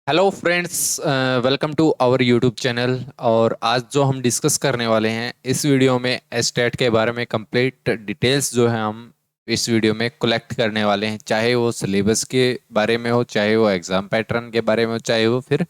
Hello friends, welcome to our YouTube channel. और आज जो हम डिस्कस करने वाले हैं इस वीडियो में एस्टेट के बारे में कंप्लीट डिटेल्स जो है हम इस वीडियो में कलेक्ट करने वाले हैं। चाहे वो सिलेबस के बारे में हो, चाहे वो एग्ज़ाम पैटर्न के बारे में हो, चाहे वो फिर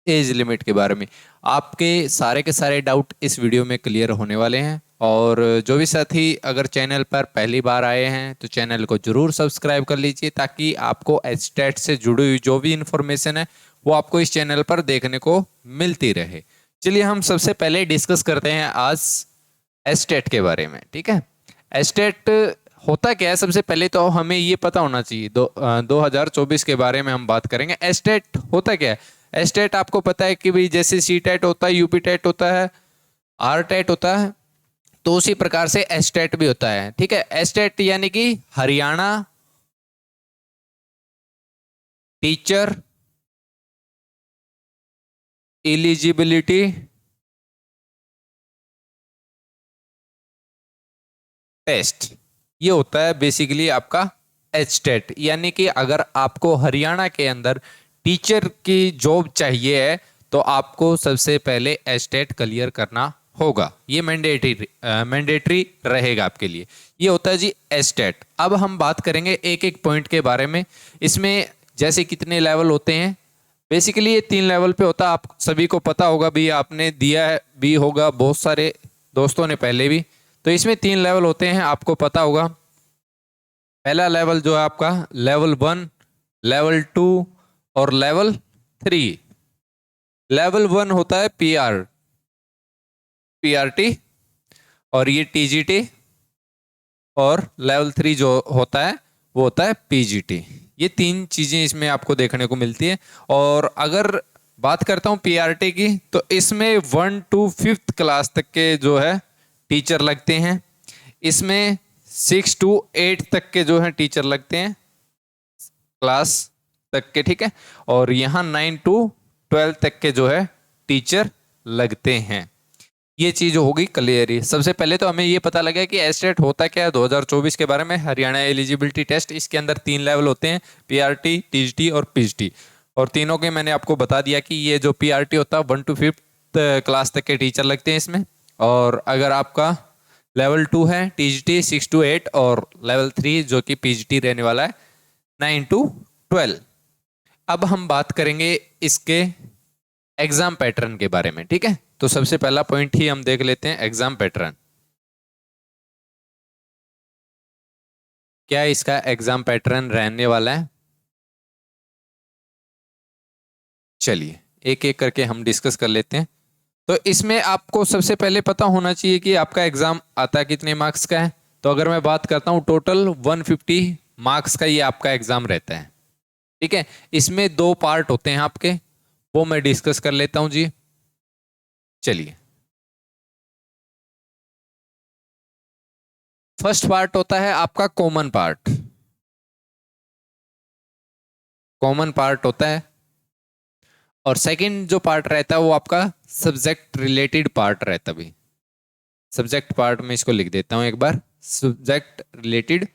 एज लिमिट के बारे में। आपके सारे डाउट इस वीडियो में क्लियर होने वाले हैं। और जो भी साथी अगर चैनल पर पहली बार आए हैं तो चैनल को जरूर सब्सक्राइब कर लीजिए, ताकि आपको एस्टेट से जुड़ी हुई जो भी इंफॉर्मेशन है वो आपको इस चैनल पर देखने को मिलती रहे। चलिए हम सबसे पहले डिस्कस करते हैं आज एस्टेट के बारे में। ठीक है, एस्टेट होता क्या है? सबसे पहले तो हमें ये पता होना चाहिए। 2024 के बारे में हम बात करेंगे। एस्टेट होता क्या है? एस्टेट आपको पता है कि भाई जैसे सी टेट होता है, यूपी टेट होता है, आर टेट होता है, तो उसी प्रकार से एस्टेट भी होता है। ठीक है, एस्टेट यानी कि हरियाणा टीचर एलिजिबिलिटी टेस्ट, ये होता है बेसिकली आपका एस्टेट। यानी कि अगर आपको हरियाणा के अंदर टीचर की जॉब चाहिए है तो आपको सबसे पहले एस्टेट क्लियर करना होगा। ये मैंडेटरी रहेगा आपके लिए। ये होता है जी एस्टेट। अब हम बात करेंगे एक एक पॉइंट के बारे में। इसमें जैसे कितने लेवल होते हैं? बेसिकली ये 3 लेवल पे होता है। आप सभी को पता होगा भी, आपने दिया है भी होगा, बहुत सारे दोस्तों ने पहले भी। तो इसमें 3 लेवल होते हैं, आपको पता होगा। पहला लेवल जो है आपका लेवल 1, लेवल 2 और लेवल 3। लेवल 1 होता है पीआरटी और ये टीजीटी। और लेवल 3 जो होता है वो होता है पीजीटी। ये 3 चीजें इसमें आपको देखने को मिलती है। और अगर बात करता हूं पीआरटी की, तो इसमें 1 to 5th क्लास तक के जो है टीचर लगते हैं। इसमें 6 to 8 तक के जो है टीचर लगते हैं, क्लास तक के। ठीक है, और यहाँ 9 to 12 तक के जो है टीचर लगते हैं। ये चीज होगी क्लियर ही। सबसे पहले तो हमें ये पता लगा कि एस्टेट होता क्या है 2024 के बारे में। हरियाणा एलिजिबिलिटी टेस्ट, इसके अंदर 3 लेवल होते हैं, पीआरटी, टीजीटी और पीजीटी। और तीनों के मैंने आपको बता दिया कि ये जो पीआरटी होता है 1 to 5th क्लास तक के टीचर लगते हैं इसमें। और अगर आपका लेवल 2 है टीजीटी 6 to 8, और लेवल 3 जो कि पीजीटी रहने वाला है 9 to 12। अब हम बात करेंगे इसके एग्जाम पैटर्न के बारे में। ठीक है, तो सबसे पहला पॉइंट ही हम देख लेते हैं, एग्जाम पैटर्न। क्या इसका एग्जाम पैटर्न रहने वाला है? चलिए एक एक करके हम डिस्कस कर लेते हैं। तो इसमें आपको सबसे पहले पता होना चाहिए कि आपका एग्जाम आता कितने मार्क्स का है। तो अगर मैं बात करता हूं, टोटल 150 मार्क्स का ये आपका एग्जाम रहता है। ठीक है, इसमें 2 पार्ट होते हैं आपके, वो मैं डिस्कस कर लेता हूं जी। चलिए, फर्स्ट पार्ट होता है आपका कॉमन पार्ट। कॉमन पार्ट होता है। और सेकंड जो पार्ट रहता है वो आपका सब्जेक्ट रिलेटेड पार्ट रहता है भी। सब्जेक्ट पार्ट में इसको लिख देता हूं एक बार। सब्जेक्ट रिलेटेड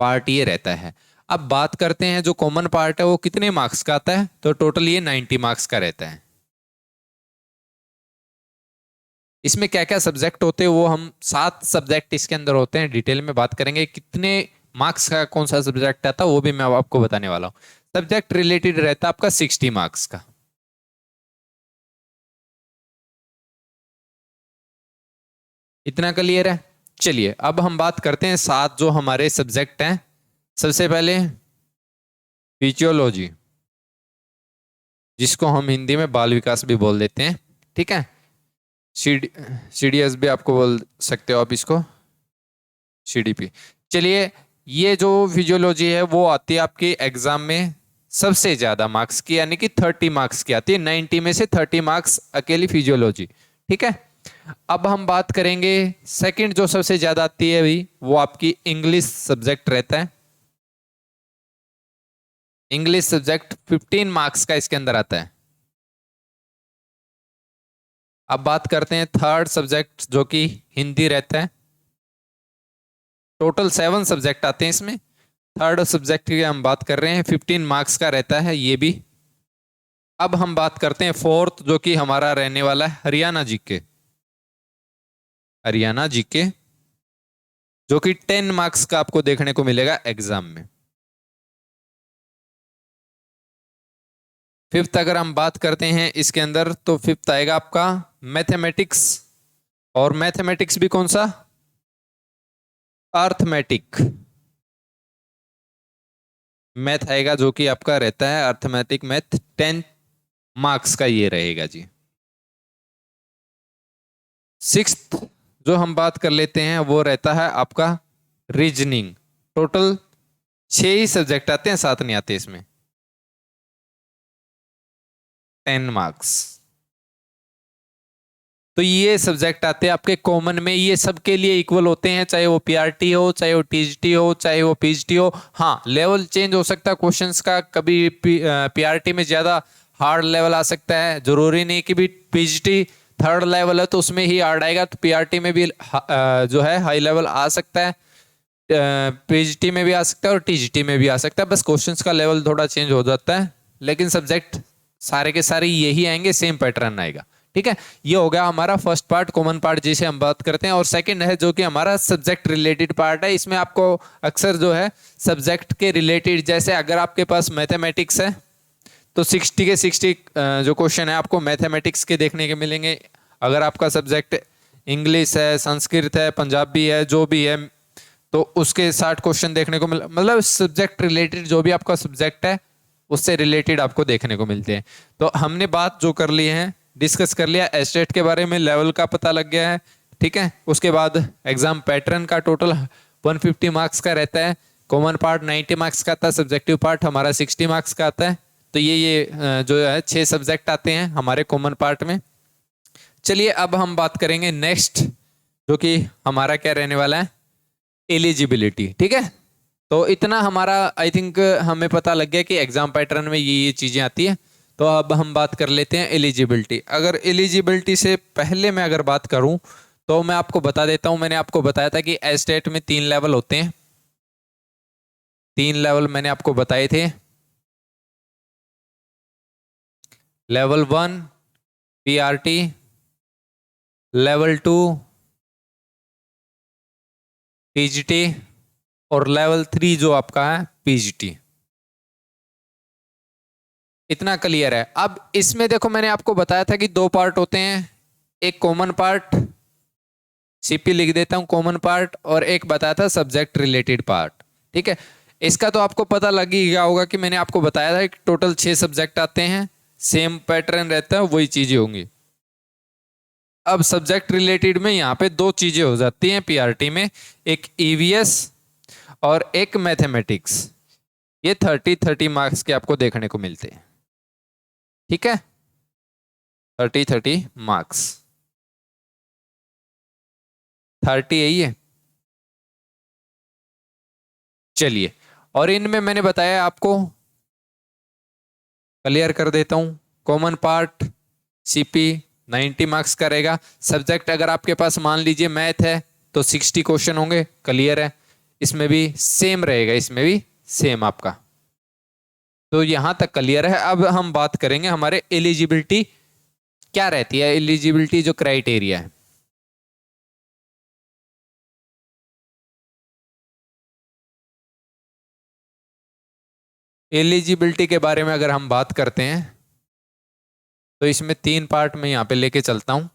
पार्ट ये रहता है। अब बात करते हैं जो कॉमन पार्ट है वो कितने मार्क्स का आता है। तो टोटल ये 90 मार्क्स का रहता है। इसमें क्या क्या सब्जेक्ट होते हैं वो हम 7 सब्जेक्ट इसके अंदर होते हैं, डिटेल में बात करेंगे। कितने मार्क्स का कौन सा सब्जेक्ट आता है वो भी मैं आपको बताने वाला हूँ। सब्जेक्ट रिलेटेड रहता है आपका 60 मार्क्स का। इतना क्लियर है? चलिए अब हम बात करते हैं 7 जो हमारे सब्जेक्ट हैं। सबसे पहले फिजियोलॉजी, जिसको हम हिंदी में बाल विकास भी बोल देते हैं। ठीक है, सीडीएस भी आपको बोल सकते हो आप इसको, सीडीपी। चलिए, ये जो फिजियोलॉजी है वो आती है आपके एग्जाम में सबसे ज्यादा मार्क्स की, यानी कि 30 मार्क्स की आती है। 90 में से 30 मार्क्स अकेली फिजियोलॉजी। ठीक है, अब हम बात करेंगे सेकंड जो सबसे ज्यादा आती है भाई, वो आपकी इंग्लिश सब्जेक्ट रहता है। इंग्लिश सब्जेक्ट 15 मार्क्स का इसके अंदर आता है। अब बात करते हैं थर्ड सब्जेक्ट जो कि हिंदी रहता है। टोटल 7 सब्जेक्ट आते हैं इसमें। थर्ड सब्जेक्ट की हम बात कर रहे हैं, 15 मार्क्स का रहता है ये भी। अब हम बात करते हैं फोर्थ, जो कि हमारा रहने वाला है हरियाणा जीके। हरियाणा जीके जो कि 10 मार्क्स का आपको देखने को मिलेगा एग्जाम में। फिफ्थ अगर हम बात करते हैं इसके अंदर, तो फिफ्थ आएगा आपका मैथमेटिक्स। और मैथमेटिक्स भी कौन सा? अर्थमेटिक मैथ आएगा, जो कि आपका रहता है अर्थमेटिक मैथ। 10 मार्क्स का ये रहेगा जी। सिक्स्थ जो हम बात कर लेते हैं वो रहता है आपका रीजनिंग। टोटल 6 ही सब्जेक्ट आते हैं, 7 नहीं आते इसमें। 10 मार्क्स। तो ये सब्जेक्ट आते हैं आपके कॉमन में, ये सबके लिए इक्वल होते हैं, चाहे वो पीआरटी हो, चाहे वो टीजीटी हो, चाहे वो पीजीटी हो। हाँ, लेवल चेंज हो सकता है क्वेश्चंस का, कभी पीआरटी में ज्यादा हार्ड लेवल आ सकता है। जरूरी नहीं कि भी पीजीटी थर्ड लेवल है तो उसमें ही हार्ड आएगा, तो पीआरटी में भी जो है हाई लेवल आ सकता है, पीजीटी में भी आ सकता है और टीजीटी में भी आ सकता है। बस क्वेश्चंस का लेवल थोड़ा चेंज हो जाता है, लेकिन सब्जेक्ट सारे के सारे यही आएंगे, सेम पैटर्न आएगा। ठीक है, ये हो गया हमारा फर्स्ट पार्ट, कॉमन पार्ट जिसे हम बात करते हैं। और सेकंड है जो कि हमारा सब्जेक्ट रिलेटेड पार्ट है। इसमें आपको अक्सर जो है सब्जेक्ट के रिलेटेड, जैसे अगर आपके पास मैथमेटिक्स है तो 60 के 60 जो क्वेश्चन है आपको मैथमेटिक्स के देखने के मिलेंगे। अगर आपका सब्जेक्ट इंग्लिश है, संस्कृत है, पंजाबी है, जो भी है, तो उसके 60 क्वेश्चन देखने को मिल, मतलब सब्जेक्ट रिलेटेड जो भी आपका सब्जेक्ट है उससे रिलेटेड आपको देखने को मिलते हैं। तो हमने बात जो कर ली है, डिस्कस कर लिया एस्टेट के बारे में, लेवल का पता लग गया है। ठीक है, उसके बाद एग्जाम पैटर्न का टोटल 150 मार्क्स का रहता है, कॉमन पार्ट 90 मार्क्स का आता है, सब्जेक्टिव पार्ट हमारा 60 मार्क्स का आता है। तो ये जो है 6 सब्जेक्ट आते हैं हमारे कॉमन पार्ट में। चलिए अब हम बात करेंगे नेक्स्ट, जो कि हमारा क्या रहने वाला है, एलिजिबिलिटी। ठीक है, तो इतना हमारा आई थिंक हमें पता लग गया कि एग्जाम पैटर्न में ये चीजें आती है। तो अब हम बात कर लेते हैं एलिजिबिलिटी। अगर एलिजिबिलिटी से पहले मैं अगर बात करूं तो मैं आपको बता देता हूं, मैंने आपको बताया था कि एस्टेट में 3 लेवल होते हैं। 3 लेवल मैंने आपको बताए थे। लेवल 1 पीआरटी, लेवल 2 टीजीटी और लेवल 3 जो आपका है पीजीटी। इतना क्लियर है। अब इसमें देखो, मैंने आपको बताया था कि 2 पार्ट होते हैं, एक कॉमन पार्ट, सीपी लिख देता हूं कॉमन पार्ट, और एक बताया था सब्जेक्ट रिलेटेड पार्ट। ठीक है, इसका तो आपको पता लग ही गया होगा कि मैंने आपको बताया था कि टोटल 6 सब्जेक्ट आते हैं, सेम पैटर्न रहता है, वही चीजें होंगी। अब सब्जेक्ट रिलेटेड में यहाँ पे 2 चीजें हो जाती हैं पीआरटी में, एक ईवीएस और एक मैथमेटिक्स। ये 30-30 मार्क्स के आपको देखने को मिलते हैं। ठीक है, 30-30 मार्क्स, 30 यही है। चलिए, और इनमें मैंने बताया आपको, क्लियर कर देता हूं, कॉमन पार्ट सीपी 90 मार्क्स का रहेगा। सब्जेक्ट अगर आपके पास मान लीजिए मैथ है तो 60 क्वेश्चन होंगे, क्लियर है। इसमें भी सेम रहेगा, इसमें भी सेम आपका। तो यहां तक क्लियर है। अब हम बात करेंगे हमारे एलिजिबिलिटी क्या रहती है, एलिजिबिलिटी जो क्राइटेरिया है। एलिजिबिलिटी के बारे में अगर हम बात करते हैं तो इसमें 3 पार्ट में यहां पे लेके चलता हूं।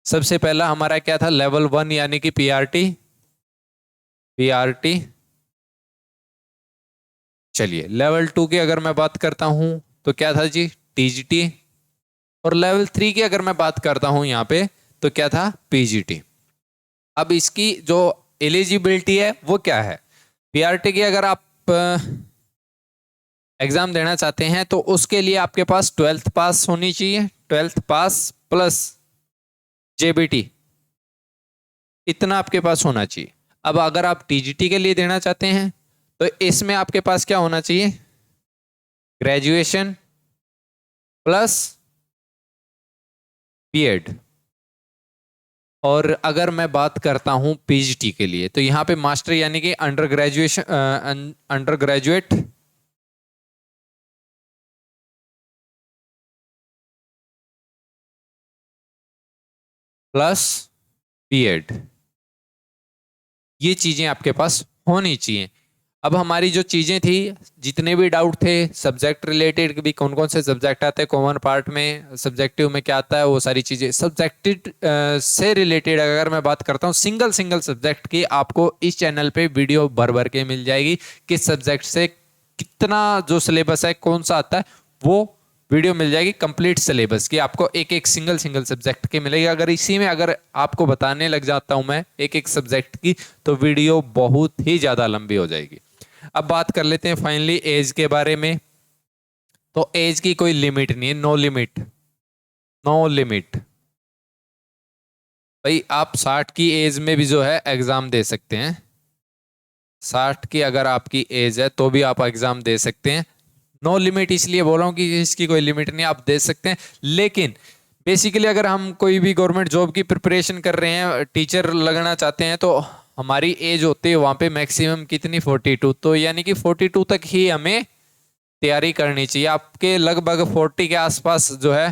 सबसे पहला हमारा क्या था, लेवल 1 यानी कि पीआरटी। पीआरटी, चलिए लेवल 2 की अगर मैं बात करता हूं तो क्या था जी, टीजीटी। और लेवल 3 की अगर मैं बात करता हूं यहां पे तो क्या था, पीजीटी। अब इसकी जो एलिजिबिलिटी है वो क्या है, पीआरटी की अगर आप एग्जाम देना चाहते हैं तो उसके लिए आपके पास 12th पास होनी चाहिए, 12th पास प्लस जेबीटी, इतना आपके पास होना चाहिए। अब अगर आप टीजीटी के लिए देना चाहते हैं तो इसमें आपके पास क्या होना चाहिए, ग्रेजुएशन प्लस बीएड। और अगर मैं बात करता हूं पीजीटी के लिए तो यहां पे मास्टर यानी कि under graduation, under graduate plus BEd, ये चीजें आपके पास होनी चाहिए। अब हमारी जो चीजें थी, जितने भी डाउट थे सब्जेक्ट रिलेटेड भी, कौन कौन से सब्जेक्ट आते हैं कॉमन पार्ट में, सब्जेक्टिव में क्या आता है, वो सारी चीजें सब्जेक्टिव से रिलेटेड अगर मैं बात करता हूँ सिंगल सिंगल सब्जेक्ट की, आपको इस चैनल पे वीडियो भर भर के मिल जाएगी। किस सब्जेक्ट से कितना जो सिलेबस है कौन सा आता है, वो वीडियो मिल जाएगी कंप्लीट सिलेबस की, आपको एक एक सिंगल सिंगल सब्जेक्ट की मिलेगी। अगर इसी में अगर आपको बताने लग जाता हूं मैं एक एक सब्जेक्ट की, तो वीडियो बहुत ही ज्यादा लंबी हो जाएगी। अब बात कर लेते हैं फाइनली एज के बारे में। तो एज की कोई लिमिट नहीं है, नो लिमिट, नो लिमिट। भाई आप 60 की एज में भी जो है एग्जाम दे सकते हैं, 60 की अगर आपकी एज है तो भी आप एग्जाम दे सकते हैं। नो लिमिट इसलिए बोल रहा हूं कि इसकी कोई लिमिट नहीं, आप दे सकते हैं। लेकिन बेसिकली अगर हम कोई भी गवर्नमेंट जॉब की प्रिपरेशन कर रहे हैं, टीचर लगना चाहते हैं, तो हमारी एज होती है वहां पे मैक्सिमम कितनी, 42, तो यानी कि 42 तक ही हमें तैयारी करनी चाहिए। आपके लगभग 40 के आसपास जो है,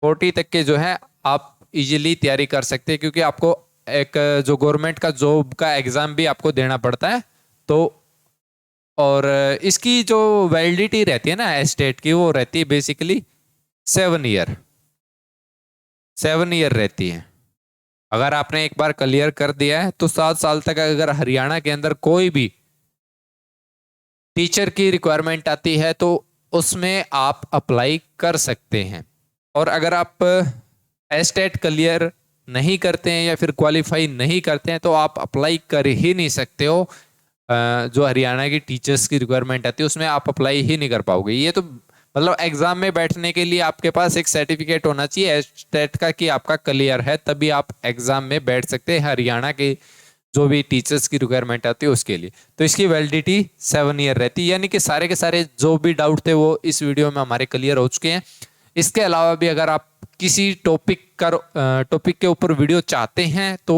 40 तक के जो है आप इजीली तैयारी कर सकते हैं, क्योंकि आपको एक जो गवर्नमेंट का जॉब का एग्जाम भी आपको देना पड़ता है। तो और इसकी जो वैलिडिटी रहती है ना स्टेट की, वो रहती है बेसिकली 7 ईयर, 7 ईयर रहती है। अगर आपने एक बार क्लियर कर दिया है तो 7 साल तक अगर हरियाणा के अंदर कोई भी टीचर की रिक्वायरमेंट आती है तो उसमें आप अप्लाई कर सकते हैं। और अगर आप एस्टेट क्लियर नहीं करते हैं या फिर क्वालिफाई नहीं करते हैं तो आप अप्लाई कर ही नहीं सकते हो। जो हरियाणा की टीचर्स की रिक्वायरमेंट आती है उसमें आप अप्लाई ही नहीं कर पाओगे। ये तो मतलब एग्जाम में बैठने के लिए आपके पास एक सर्टिफिकेट होना चाहिए एस्टेट का कि आपका क्लियर है, तभी आप एग्जाम में बैठ सकते हैं हरियाणा के जो भी टीचर्स की रिक्वायरमेंट आती है उसके लिए। तो इसकी वैलिडिटी 7 ईयर रहती है, यानी कि सारे के सारे जो भी डाउट थे वो इस वीडियो में हमारे क्लियर हो चुके हैं। इसके अलावा भी अगर आप किसी टॉपिक के ऊपर वीडियो चाहते हैं तो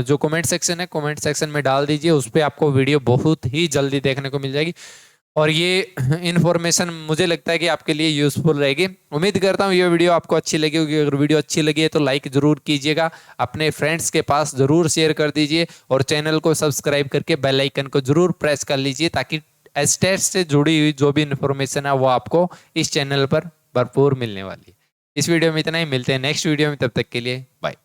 जो कमेंट सेक्शन है, कमेंट सेक्शन में डाल दीजिए, उस पर आपको वीडियो बहुत ही जल्दी देखने को मिल जाएगी। और ये इन्फॉर्मेशन मुझे लगता है कि आपके लिए यूजफुल रहेगी। उम्मीद करता हूँ ये वीडियो आपको अच्छी लगी होगी। अगर वीडियो अच्छी लगी है तो लाइक जरूर कीजिएगा, अपने फ्रेंड्स के पास जरूर शेयर कर दीजिए, और चैनल को सब्सक्राइब करके बेल आइकन को जरूर प्रेस कर लीजिए, ताकि एस्टेट से जुड़ी हुई जो भी इन्फॉर्मेशन है वो आपको इस चैनल पर भरपूर मिलने वाली है। इस वीडियो में इतना ही, मिलते हैं नेक्स्ट वीडियो में, तब तक के लिए बाय।